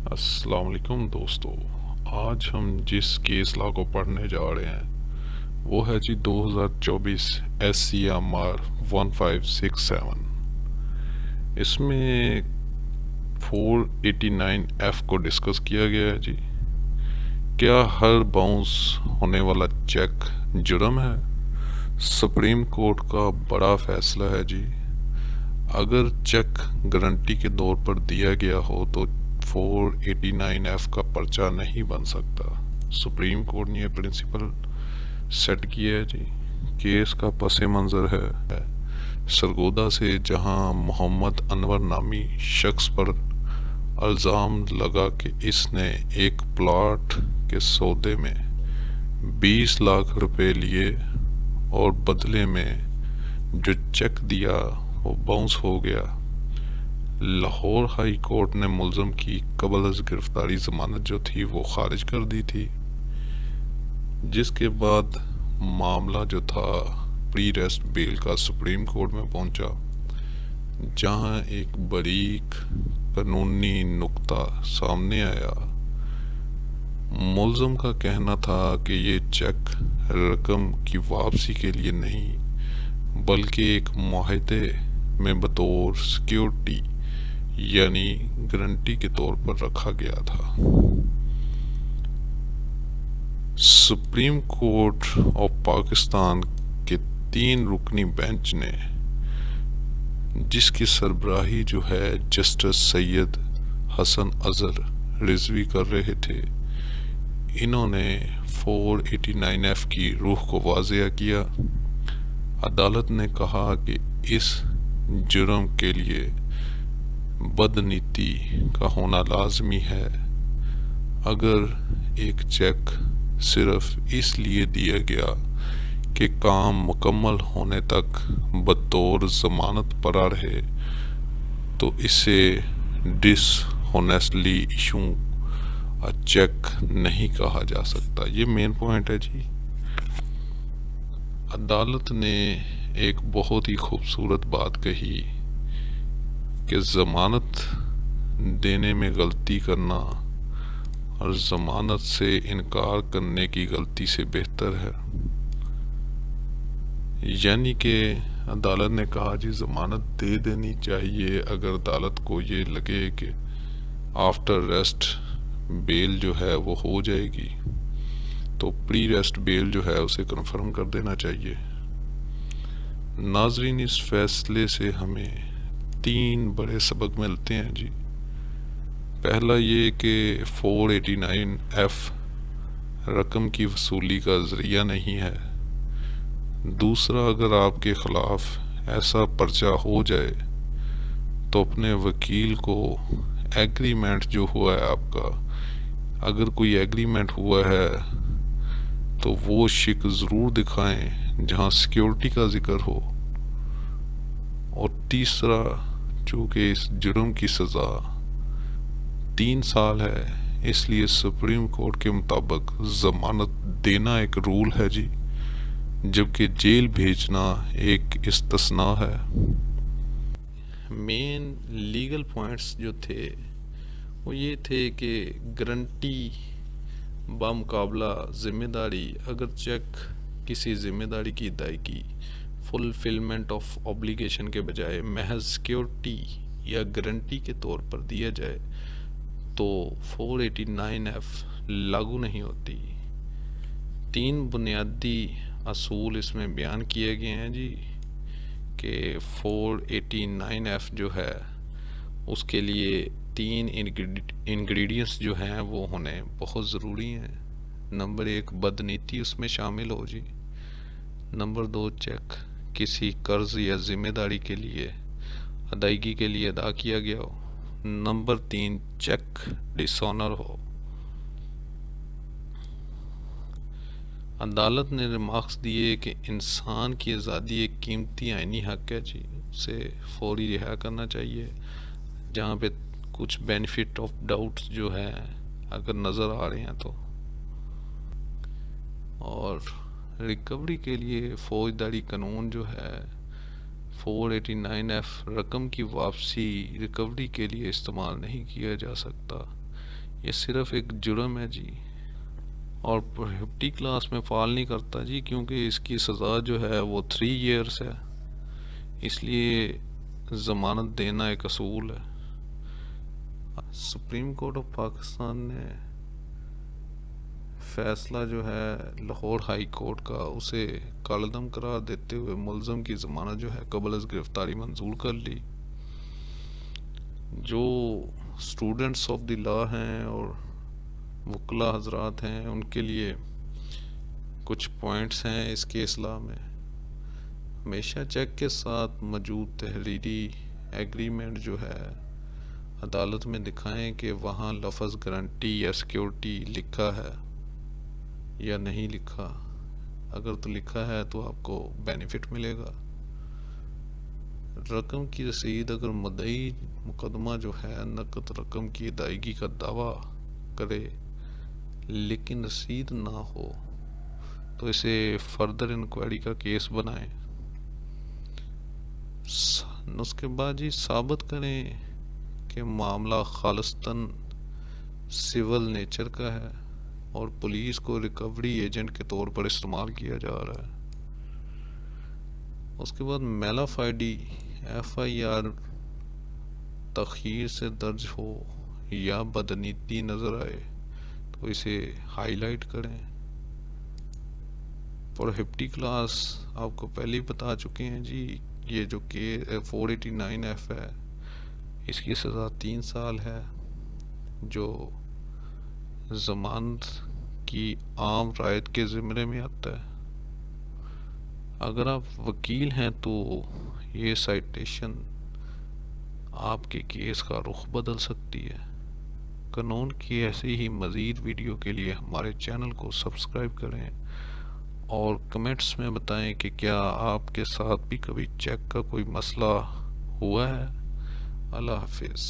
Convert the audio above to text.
السلام علیکم دوستو، آج ہم جس کیس لا کو پڑھنے جا رہے ہیں وہ ہے جی 2024 ایس سی ایم آر 1567۔ اس میں 489 ایف کو ڈسکس کیا گیا ہے جی۔ کیا ہر باؤنس ہونے والا چیک جرم ہے؟ سپریم کورٹ کا بڑا فیصلہ ہے جی۔ اگر چیک گارنٹی کے طور پر دیا گیا ہو تو 489 ایف کا پرچہ نہیں بن سکتا۔ سپریم کورٹ نے یہ پرنسپل سیٹ کیا ہے جی۔ کیس کا پس منظر ہے سرگودا سے، جہاں محمد انور نامی شخص پر الزام لگا کہ اس نے ایک پلاٹ کے سودے میں 20 لاکھ روپے لیے اور بدلے میں جو چیک دیا وہ باؤنس ہو گیا۔ لاہور ہائی کورٹ نے ملزم کی قبل از گرفتاری ضمانت جو تھی وہ خارج کر دی تھی، جس کے بعد معاملہ جو تھا پری ریسٹ بیل کا سپریم کورٹ میں پہنچا، جہاں ایک باریک قانونی نکتہ سامنے آیا۔ ملزم کا کہنا تھا کہ یہ چیک رقم کی واپسی کے لیے نہیں بلکہ ایک معاہدے میں بطور سیکیورٹی یعنی گارنٹی کے طور پر رکھا گیا تھا۔ سپریم کورٹ آف پاکستان کے 3 رکنی بینچ نے، جس کی سربراہی جو ہے جسٹس سید حسن اظہر رضوی کر رہے تھے، انہوں نے 489 ایف کی روح کو واضح کیا۔ عدالت نے کہا کہ اس جرم کے لیے بدنیتی کا ہونا لازمی ہے۔ اگر ایک چیک صرف اس لیے دیا گیا کہ کام مکمل ہونے تک بطور ضمانت پڑا رہے تو اسے ڈس ہونیسٹلی ایشو چیک نہیں کہا جا سکتا۔ یہ مین پوائنٹ ہے جی۔ عدالت نے ایک بہت ہی خوبصورت بات کہی کہ ضمانت دینے میں غلطی کرنا اور ضمانت سے انکار کرنے کی غلطی سے بہتر ہے۔ یعنی کہ عدالت نے کہا جی ضمانت دے دینی چاہیے اگر عدالت کو یہ لگے کہ آفٹر ریسٹ بیل جو ہے وہ ہو جائے گی، تو پری ریسٹ بیل جو ہے اسے کنفرم کر دینا چاہیے۔ ناظرین، اس فیصلے سے ہمیں 3 بڑے سبق ملتے ہیں جی۔ پہلا یہ کہ 489 ایف رقم کی وصولی کا ذریعہ نہیں ہے۔ دوسرا، اگر آپ کے خلاف ایسا پرچہ ہو جائے تو اپنے وکیل کو ایگریمنٹ جو ہوا ہے آپ کا، اگر کوئی ایگریمنٹ ہوا ہے تو وہ شک ضرور دکھائیں جہاں سیکیورٹی کا ذکر ہو۔ اور تیسرا، چونکہ اس جرم کی سزا 3 سال ہے، اس لیے سپریم کورٹ کے مطابق ضمانت دینا ایک رول ہے جی، جبکہ جیل بھیجنا ایک استثناء ہے۔ مین لیگل پوائنٹس جو تھے وہ یہ تھے کہ گارنٹی بمقابلہ ذمہ داری، اگر چیک کسی ذمہ داری کی ادائیگی فلفلمنٹ آف اوبلیگیشن کے بجائے محض سیکیورٹی یا گارنٹی کے طور پر دیا جائے تو 489 ایف لاگو نہیں ہوتی۔ 3 بنیادی اصول اس میں بیان کیے گئے ہیں جی کہ 489 ایف جو ہے اس کے لیے 3 انگریڈینٹس جو ہیں وہ ہونے بہت ضروری ہیں۔ نمبر 1، بدنیتی اس میں شامل ہو جی۔ نمبر 2، چیک کسی قرض یا ذمہ داری کے لیے ادائیگی کے لیے ادا کیا گیا ہو۔ نمبر 3، چیک ڈس آنر ہو۔ عدالت نے ریمارکس دیے کہ انسان کی آزادی ایک قیمتی آئینی حق ہے جی، اسے فوری رہا کرنا چاہیے۔ جہاں پہ کچھ بینیفٹ آف ڈاؤٹ جو ہے اگر نظر آ رہے ہیں تو، اور ریکوری کے لیے فوجداری قانون جو ہے 489 ایف رقم کی واپسی ریکوری کے لیے استعمال نہیں کیا جا سکتا۔ یہ صرف ایک جرم ہے جی، اور پروہیبٹی کلاس میں فال نہیں کرتا جی، کیونکہ اس کی سزا جو ہے وہ 3 ایئرس ہے، اس لیے ضمانت دینا ایک اصول ہے۔ سپریم کورٹ آف پاکستان نے فیصلہ جو ہے لاہور ہائی کورٹ کا اسے کالعدم قرار دیتے ہوئے ملزم کی ضمانت جو ہے قبل از گرفتاری منظور کر لی۔ جو اسٹوڈنٹس آف دی لا ہیں اور وکلا حضرات ہیں ان کے لیے کچھ پوائنٹس ہیں اس کے اصلاح میں۔ ہمیشہ چیک کے ساتھ موجود تحریری ایگریمنٹ جو ہے عدالت میں دکھائیں کہ وہاں لفظ گارنٹی یا سیکیورٹی لکھا ہے یا نہیں لکھا۔ اگر تو لکھا ہے تو آپ کو بینیفٹ ملے گا۔ رقم کی رسید، اگر مدعی مقدمہ جو ہے نقد رقم کی ادائیگی کا دعویٰ کرے لیکن رسید نہ ہو تو اسے فردر انکوائری کا کیس بنائیں۔ اس کے بعد جی ثابت کریں کہ معاملہ خالصتاً سول نیچر کا ہے اور پولیس کو ریکوری ایجنٹ کے طور پر استعمال کیا جا رہا ہے۔ اس کے بعد میلا فائڈی ایف آئی آر تاخیر سے درج ہو یا بدنیتی نظر آئے تو اسے ہائی لائٹ کریں۔ پروہیبٹی کلاس آپ کو پہلے ہی بتا چکے ہیں جی، یہ جو کہ 489 ایف ہے اس کی سزا 3 سال ہے، جو ضمانت کی عام رعایت کے زمرے میں آتا ہے۔ اگر آپ وکیل ہیں تو یہ سائٹیشن آپ کے کیس کا رخ بدل سکتی ہے۔ قانون کی ایسے ہی مزید ویڈیو کے لیے ہمارے چینل کو سبسکرائب کریں اور کمنٹس میں بتائیں کہ کیا آپ کے ساتھ بھی کبھی چیک کا کوئی مسئلہ ہوا ہے۔ اللہ حافظ۔